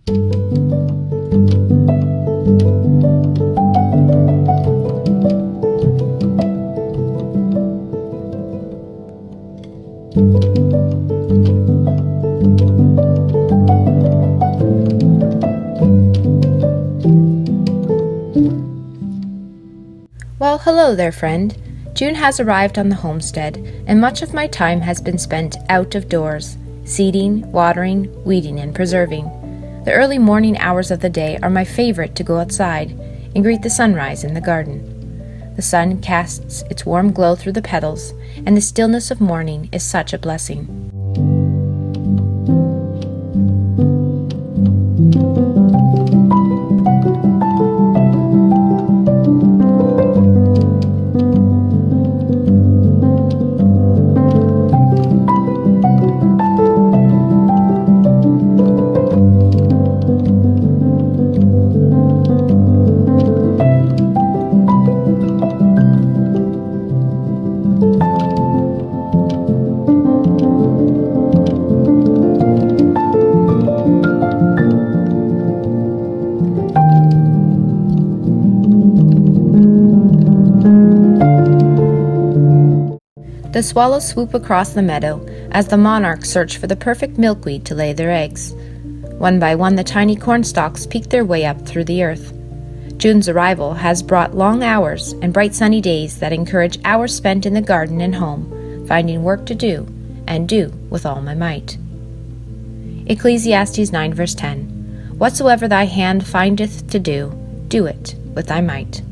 Well, hello there, friend. June has arrived on the homestead, and much of my time has been spent out of doors, seeding, watering, weeding, and preserving. The early morning hours of the day are my favorite to go outside and greet the sunrise in the garden. The sun casts its warm glow through the petals, and the stillness of morning is such a blessing. The swallows swoop across the meadow as the monarchs search for the perfect milkweed to lay their eggs. One by one, the tiny cornstalks peek their way up through the earth. June's arrival has brought long hours and bright sunny days that encourage hours spent in the garden and home, finding work to do, and do with all my might. Ecclesiastes 9 verse 10. Whatsoever thy hand findeth to do, do it with thy might.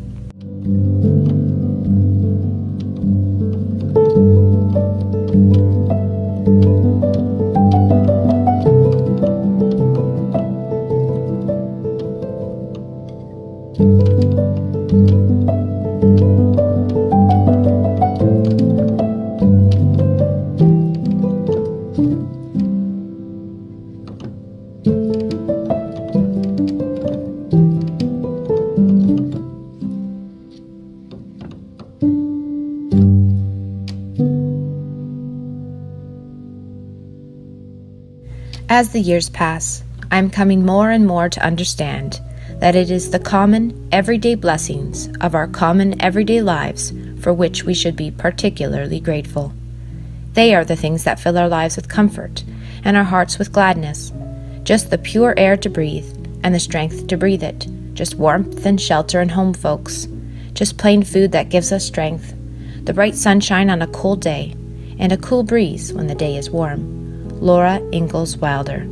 As the years pass, I am coming more and more to understand that it is the common, everyday blessings of our common, everyday lives for which we should be particularly grateful. They are the things that fill our lives with comfort and our hearts with gladness. Just the pure air to breathe and the strength to breathe it. Just warmth and shelter and home folks. Just plain food that gives us strength. The bright sunshine on a cold day and a cool breeze when the day is warm. Laura Ingalls Wilder.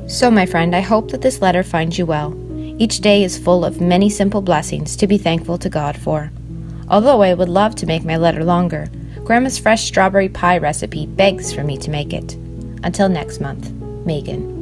So, my friend, I hope that this letter finds you well. Each day is full of many simple blessings to be thankful to God for. Although I would love to make my letter longer, Grandma's fresh strawberry pie recipe begs for me to make it. Until next month, Megan.